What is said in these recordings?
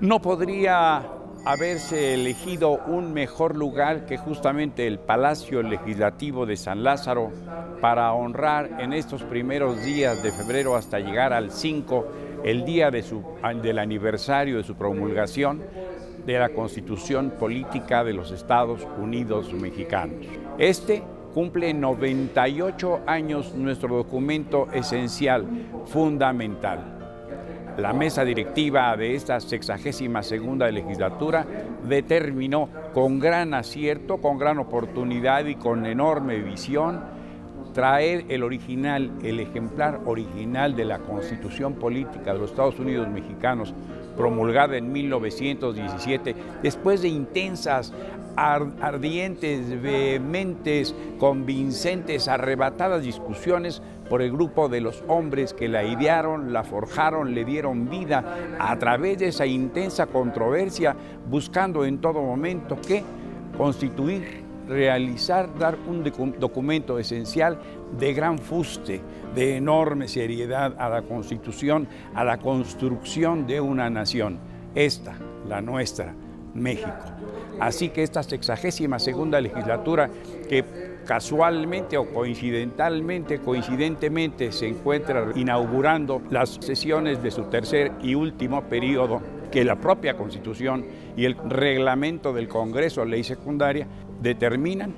No podría haberse elegido un mejor lugar que justamente el Palacio Legislativo de San Lázaro para honrar en estos primeros días de febrero hasta llegar al 5, el día del aniversario de su promulgación de la Constitución Política de los Estados Unidos Mexicanos. Este cumple 98 años nuestro documento esencial, fundamental. La mesa directiva de esta 62ª legislatura determinó con gran acierto, con gran oportunidad y con enorme visión traer el ejemplar original de la Constitución Política de los Estados Unidos Mexicanos, promulgada en 1917, después de intensas, ardientes, vehementes, convincentes, arrebatadas discusiones por el grupo de los hombres que la idearon, la forjaron, le dieron vida a través de esa intensa controversia, buscando en todo momento que constituir, realizar, dar un documento esencial de gran fuste, de enorme seriedad a la Constitución, a la construcción de una nación, esta, la nuestra, México. Así que esta 62ª legislatura, que casualmente o coincidentemente se encuentra inaugurando las sesiones de su tercer y último periodo, que la propia Constitución y el reglamento del Congreso, ley secundaria, determinan,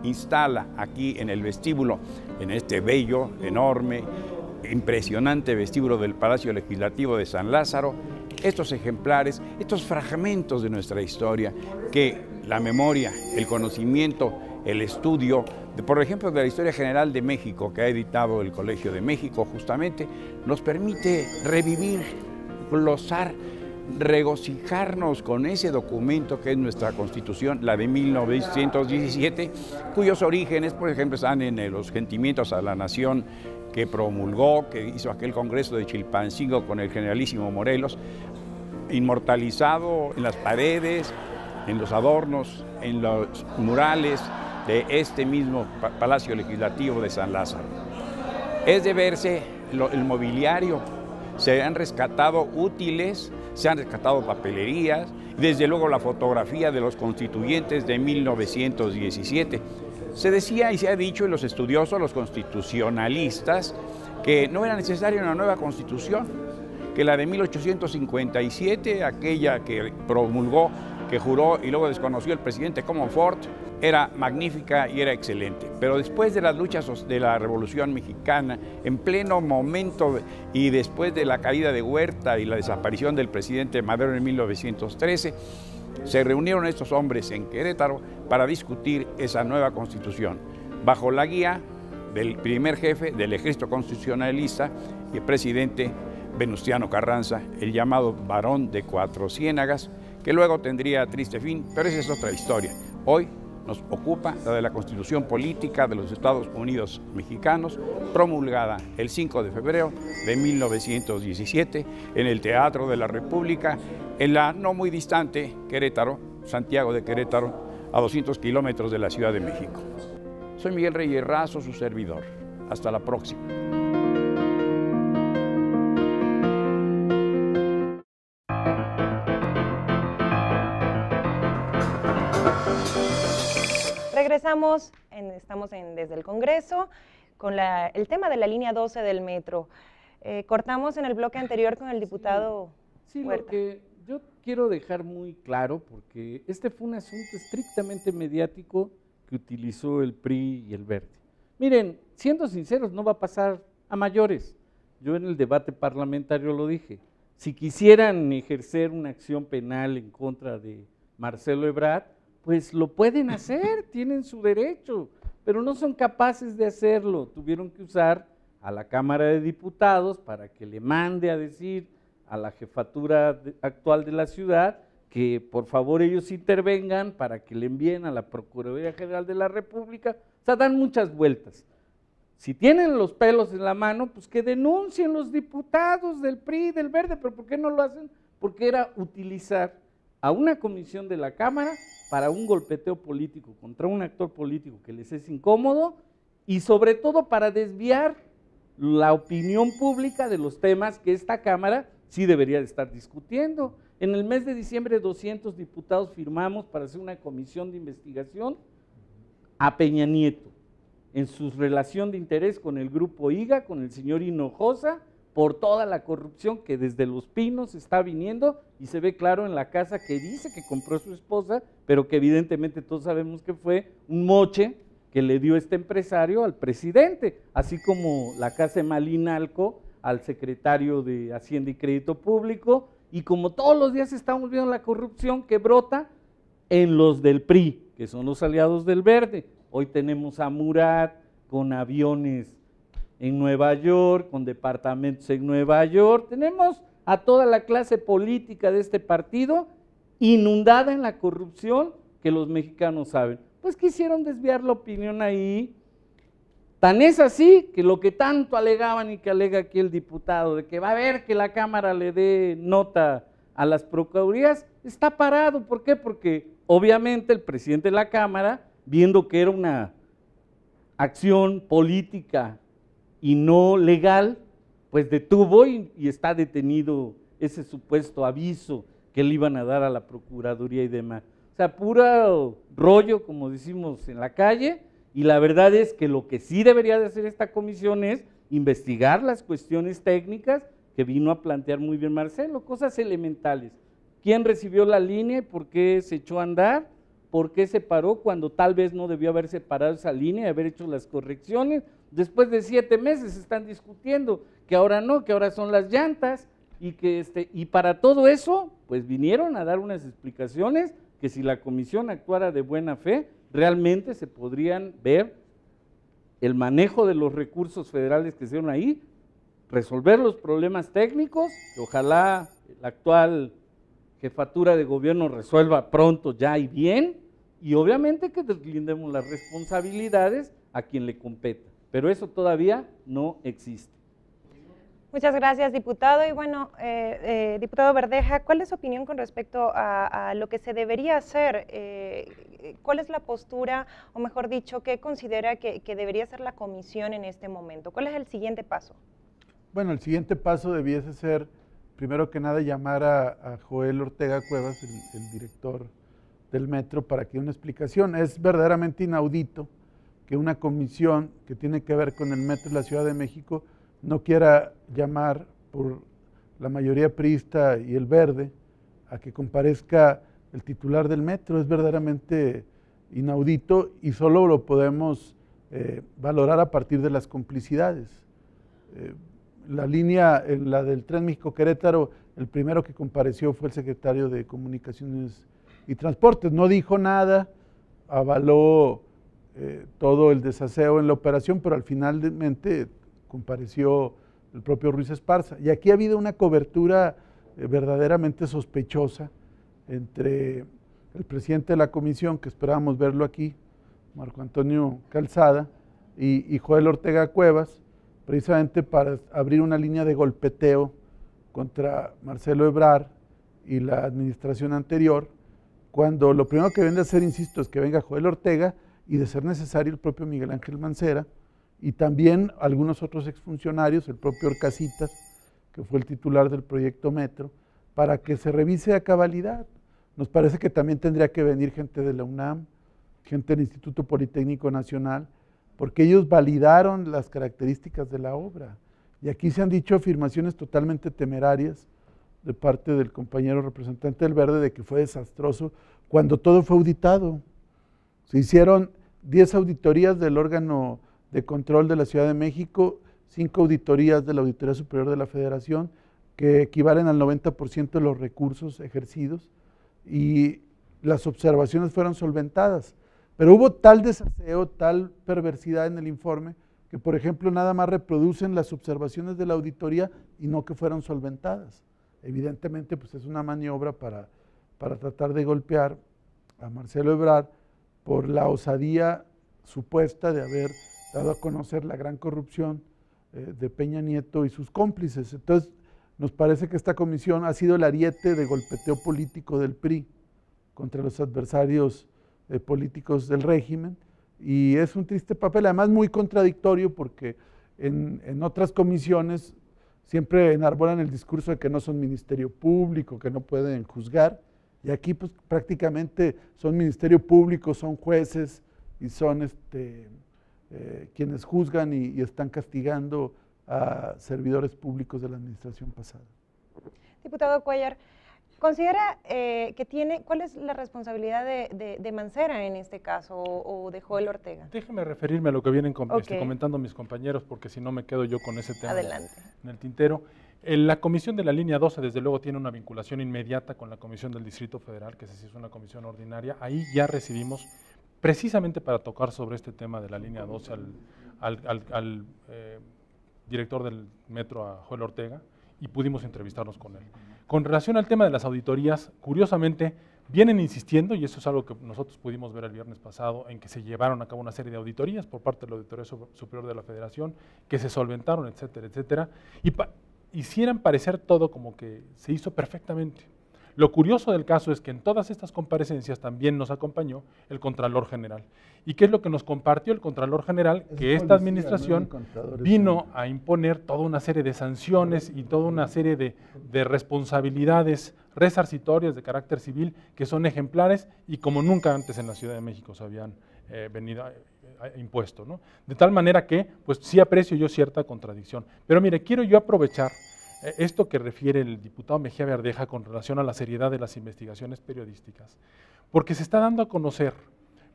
instala aquí en el vestíbulo, en este bello, enorme, impresionante vestíbulo del Palacio Legislativo de San Lázaro, estos ejemplares, estos fragmentos de nuestra historia que la memoria, el conocimiento, el estudio, por ejemplo, de la historia general de México que ha editado el Colegio de México, justamente, nos permite revivir, glosar, regocijarnos con ese documento que es nuestra Constitución, la de 1917, cuyos orígenes, por ejemplo, están en los sentimientos a la nación que promulgó, que hizo aquel Congreso de Chilpancingo con el generalísimo Morelos, inmortalizado en las paredes, en los adornos, en los murales de este mismo Palacio Legislativo de San Lázaro. Es de verse el mobiliario, se han rescatado útiles, se han rescatado papelerías, desde luego la fotografía de los constituyentes de 1917. Se decía y se ha dicho en los estudiosos, los constitucionalistas, que no era necesaria una nueva constitución, que la de 1857, aquella que promulgó, que juró y luego desconoció el presidente Comonfort, era magnífica y era excelente. Pero después de las luchas de la Revolución Mexicana, en pleno momento y después de la caída de Huerta y la desaparición del presidente Madero en 1913, se reunieron estos hombres en Querétaro para discutir esa nueva constitución, bajo la guía del primer jefe del ejército constitucionalista y el presidente Venustiano Carranza, el llamado Barón de Cuatro Ciénagas, que luego tendría triste fin, pero esa es otra historia. Hoy nos ocupa la de la Constitución Política de los Estados Unidos Mexicanos, promulgada el 5 de febrero de 1917 en el Teatro de la República, en la no muy distante Querétaro, Santiago de Querétaro, a 200 kilómetros de la Ciudad de México. Soy Miguel Reyes Razo, su servidor. Hasta la próxima. Regresamos, estamos desde el Congreso con el tema de la línea 12 del metro. Cortamos en el bloque anterior con el diputado Huerta. Lo que yo quiero dejar muy claro, porque este fue un asunto estrictamente mediático que utilizó el PRI y el Verde. Miren, siendo sinceros, no va a pasar a mayores. Yo en el debate parlamentario lo dije. Si quisieran ejercer una acción penal en contra de Marcelo Ebrard, pues lo pueden hacer, tienen su derecho, pero no son capaces de hacerlo. Tuvieron que usar a la Cámara de Diputados para que le mande a decir a la jefatura actual de la ciudad que por favor ellos intervengan para que le envíen a la Procuraduría General de la República. O sea, dan muchas vueltas. Si tienen los pelos en la mano, pues que denuncien los diputados del PRI y del Verde, pero ¿por qué no lo hacen? Porque era utilizar a una comisión de la Cámara para un golpeteo político contra un actor político que les es incómodo y sobre todo para desviar la opinión pública de los temas que esta Cámara sí debería de estar discutiendo. En el mes de diciembre 200 diputados firmamos para hacer una comisión de investigación a Peña Nieto, en su relación de interés con el grupo IGA, con el señor Hinojosa, por toda la corrupción que desde Los Pinos está viniendo y se ve claro en la casa que dice que compró su esposa, pero que evidentemente todos sabemos que fue un moche que le dio este empresario al presidente, así como la casa de Malinalco al secretario de Hacienda y Crédito Público, y como todos los días estamos viendo la corrupción que brota en los del PRI, que son los aliados del Verde. Hoy tenemos a Murat con aviones en Nueva York, con departamentos en Nueva York, tenemos a toda la clase política de este partido inundada en la corrupción que los mexicanos saben. Pues quisieron desviar la opinión ahí, tan es así que lo que tanto alegaban y que alega aquí el diputado, de que va a haber que la Cámara le dé nota a las procuradurías, está parado. ¿Por qué? Porque obviamente el presidente de la Cámara, viendo que era una acción política y no legal, pues detuvo y está detenido ese supuesto aviso que le iban a dar a la Procuraduría y demás. O sea, puro rollo, como decimos en la calle, y la verdad es que lo que sí debería de hacer esta comisión es investigar las cuestiones técnicas que vino a plantear muy bien Marcelo, cosas elementales. ¿Quién recibió la línea y por qué se echó a andar? ¿Por qué se paró cuando tal vez no debió haberse parado esa línea y haber hecho las correcciones? Después de 7 meses están discutiendo que ahora no, que ahora son las llantas, y que y para todo eso, pues vinieron a dar unas explicaciones que si la comisión actuara de buena fe, realmente se podrían ver el manejo de los recursos federales que se dieron ahí, resolver los problemas técnicos, que ojalá la actual jefatura de gobierno resuelva pronto, ya y bien, y obviamente que deslindemos las responsabilidades a quien le competa, pero eso todavía no existe. Muchas gracias, diputado. Y bueno, diputado Verdeja, ¿cuál es su opinión con respecto a lo que se debería hacer? ¿Cuál es la postura, o mejor dicho, qué considera que debería ser la comisión en este momento? ¿Cuál es el siguiente paso? Bueno, el siguiente paso debiese ser, primero que nada, llamar a Joel Ortega Cuevas, el director del metro, para que dé una explicación. Es verdaderamente inaudito que una comisión que tiene que ver con el metro de la Ciudad de México no quiera llamar por la mayoría priista y el Verde a que comparezca el titular del metro. Es verdaderamente inaudito y solo lo podemos valorar a partir de las complicidades. La línea, la del Tren México-Querétaro, el primero que compareció fue el secretario de Comunicaciones y Transportes. No dijo nada, avaló todo el desaseo en la operación, pero al finalmente compareció el propio Ruiz Esparza. Y aquí ha habido una cobertura verdaderamente sospechosa entre el presidente de la comisión, que esperábamos verlo aquí, Marco Antonio Calzada, y Joel Ortega Cuevas, precisamente para abrir una línea de golpeteo contra Marcelo Ebrard y la administración anterior, cuando lo primero que deben de hacer, insisto, es que venga Joel Ortega y, de ser necesario, el propio Miguel Ángel Mancera, y también algunos otros exfuncionarios, el propio Orcasitas, que fue el titular del proyecto Metro, para que se revise a cabalidad. Nos parece que también tendría que venir gente de la UNAM, gente del Instituto Politécnico Nacional, porque ellos validaron las características de la obra. Y aquí se han dicho afirmaciones totalmente temerarias de parte del compañero representante del Verde de que fue desastroso, cuando todo fue auditado. Se hicieron 10 auditorías del órgano de control de la Ciudad de México, 5 auditorías de la Auditoría Superior de la Federación, que equivalen al 90% de los recursos ejercidos, y las observaciones fueron solventadas. Pero hubo tal desaseo, tal perversidad en el informe, que por ejemplo nada más reproducen las observaciones de la auditoría y no que fueron solventadas. Evidentemente pues es una maniobra para tratar de golpear a Marcelo Ebrard por la osadía supuesta de haber dado a conocer la gran corrupción de Peña Nieto y sus cómplices. Entonces, nos parece que esta comisión ha sido el ariete de golpeteo político del PRI contra los adversarios políticos del régimen, y es un triste papel, además muy contradictorio, porque en otras comisiones siempre enarbolan el discurso de que no son ministerio público, que no pueden juzgar, y aquí pues prácticamente son ministerio público, son jueces y son quienes juzgan y están castigando a servidores públicos de la administración pasada. Diputado Cuéllar, ¿considera cuál es la responsabilidad de Mancera en este caso o de Joel Ortega? Déjeme referirme a lo que vienen comentando mis compañeros, porque si no me quedo yo con ese tema en el tintero. La comisión de la línea 12, desde luego, tiene una vinculación inmediata con la comisión del Distrito Federal, que es una comisión ordinaria. Ahí ya recibimos, precisamente para tocar sobre este tema de la línea 12, al director del metro, a Joel Ortega, y pudimos entrevistarnos con él. Con relación al tema de las auditorías, curiosamente, vienen insistiendo, y eso es algo que nosotros pudimos ver el viernes pasado, en que se llevaron a cabo una serie de auditorías por parte de la Auditoría Superior de la Federación, que se solventaron, etcétera, etcétera, y hicieran parecer todo como que se hizo perfectamente. Lo curioso del caso es que en todas estas comparecencias también nos acompañó el Contralor General. ¿Y qué es lo que nos compartió el Contralor General? Que esta administración vino a imponer toda una serie de sanciones y toda una serie de responsabilidades resarcitorias de carácter civil que son ejemplares y como nunca antes en la Ciudad de México se habían venido impuesto, ¿no? De tal manera que, pues sí aprecio yo cierta contradicción. Pero mire, quiero yo aprovechar esto que refiere el diputado Mejía Verdeja con relación a la seriedad de las investigaciones periodísticas, porque se está dando a conocer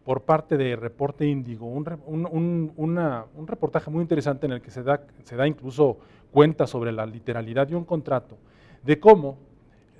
por parte de Reporte Índigo un reportaje muy interesante en el que se da incluso cuenta sobre la literalidad de un contrato, de cómo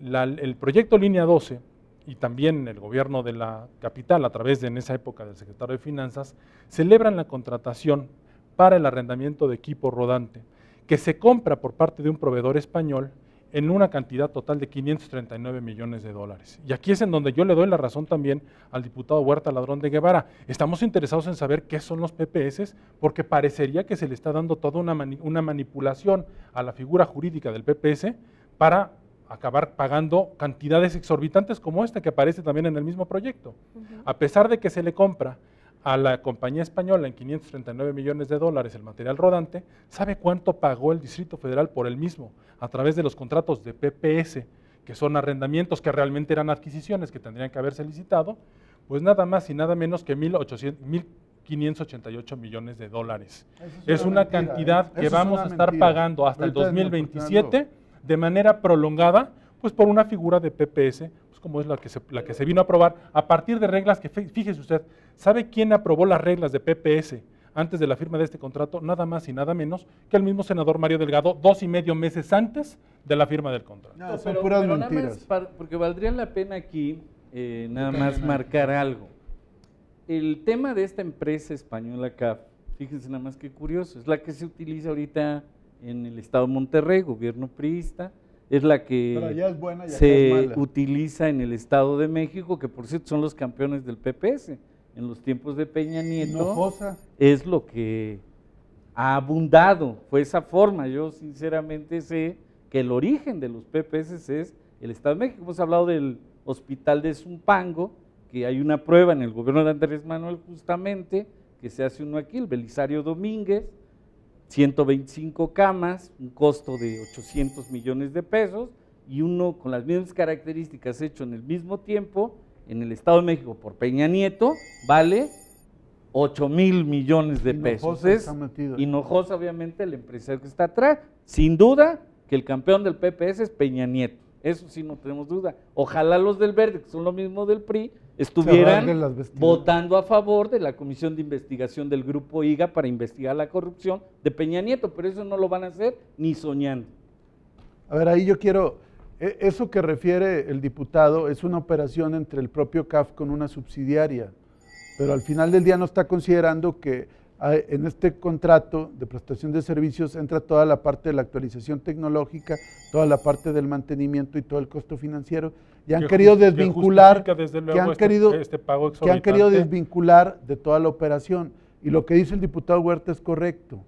el proyecto Línea 12 y también el gobierno de la capital, a través de en esa época del secretario de Finanzas, celebran la contratación para el arrendamiento de equipo rodante, que se compra por parte de un proveedor español en una cantidad total de 539 millones de dólares. Y aquí es en donde yo le doy la razón también al diputado Huerta Ladrón de Guevara. Estamos interesados en saber qué son los PPS, porque parecería que se le está dando toda una manipulación a la figura jurídica del PPS para acabar pagando cantidades exorbitantes como esta que aparece también en el mismo proyecto. A pesar de que se le compra a la compañía española en 539 millones de dólares el material rodante, ¿sabe cuánto pagó el Distrito Federal por el mismo? A través de los contratos de PPS, que son arrendamientos que realmente eran adquisiciones que tendrían que haberse licitado, pues nada más y nada menos que 1.588 millones de dólares. Es una cantidad que vamos a estar pagando hasta el 2027 de manera prolongada, pues por una figura de PPS, pues como es la que se vino a aprobar a partir de reglas que, fíjese usted, ¿sabe quién aprobó las reglas de PPS antes de la firma de este contrato? Nada más y nada menos que el mismo senador Mario Delgado, 2,5 meses antes de la firma del contrato. No, son puras mentiras. Nada más porque valdría la pena aquí nada más marcar algo. El tema de esta empresa española CAF, fíjense nada más que curioso, es la que se utiliza ahorita en el estado de Monterrey, gobierno priista, es la que se utiliza en el Estado de México, que por cierto son los campeones del PPS. En los tiempos de Peña Nieto Hinojosa es lo que ha abundado, fue esa forma. Yo sinceramente sé que el origen de los PPS es el Estado de México. Hemos hablado del hospital de Zumpango, que hay una prueba en el gobierno de Andrés Manuel justamente, que se hace uno aquí, el Belisario Domínguez, 125 camas, un costo de 800 millones de pesos, y uno con las mismas características hecho en el mismo tiempo, en el Estado de México por Peña Nieto, vale 8,000 millones de pesos. Hinojosa, obviamente, el empresario que está atrás. Sin duda que el campeón del PPS es Peña Nieto, eso sí no tenemos duda. Ojalá los del Verde, que son lo mismo del PRI, estuvieran votando a favor de la comisión de investigación del Grupo IGA para investigar la corrupción de Peña Nieto, pero eso no lo van a hacer ni soñando. A ver, ahí yo quiero, eso que refiere el diputado es una operación entre el propio CAF con una subsidiaria, pero al final del día no está considerando que en este contrato de prestación de servicios entra toda la parte de la actualización tecnológica, toda la parte del mantenimiento y todo el costo financiero, y han querido desvincular, que han querido desvincular de toda la operación. Y lo que dice el diputado Huerta es correcto.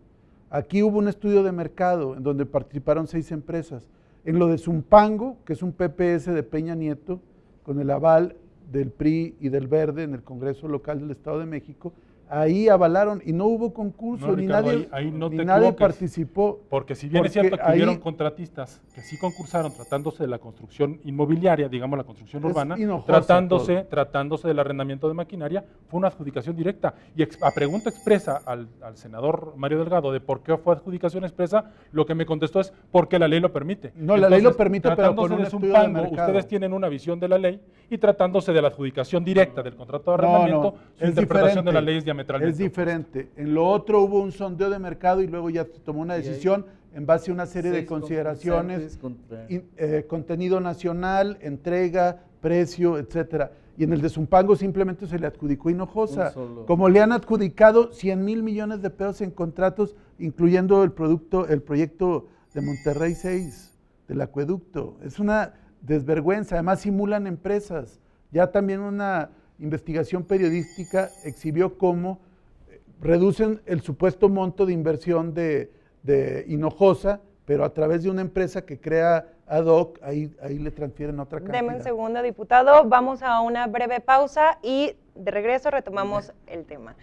Aquí hubo un estudio de mercado en donde participaron 6 empresas. En lo de Zumpango, que es un PPS de Peña Nieto, con el aval del PRI y del Verde en el Congreso Local del Estado de México, ahí avalaron y no hubo concurso, No, ni Ricardo, nadie, ahí no ni te nadie equivoques, participó. Porque si bien es cierto que hubieron contratistas que sí concursaron tratándose de la construcción inmobiliaria, digamos la construcción urbana, tratándose del arrendamiento de maquinaria, fue una adjudicación directa. Y a pregunta expresa al senador Mario Delgado de por qué fue adjudicación expresa, lo que me contestó es porque la ley lo permite. No, entonces, la ley lo permite, pero con un estudio de mercado. Ustedes tienen una visión de la ley y tratándose de la adjudicación directa del contrato de arrendamiento, su interpretación de la ley es diametralmente. Es diferente. En lo otro hubo un sondeo de mercado y luego ya se tomó una decisión en base a una serie de consideraciones, contenido nacional, entrega, precio, etcétera. Y en el de Zumpango simplemente se le adjudicó Hinojosa. Como le han adjudicado 100,000 millones de pesos en contratos, incluyendo el proyecto de Monterrey 6, del acueducto. Es una desvergüenza, además simulan empresas. Ya también una investigación periodística exhibió cómo reducen el supuesto monto de inversión de Hinojosa, pero a través de una empresa que crea ad hoc, ahí le transfieren otra cantidad. Deme un segundo, diputado. Vamos a una breve pausa y de regreso retomamos el tema.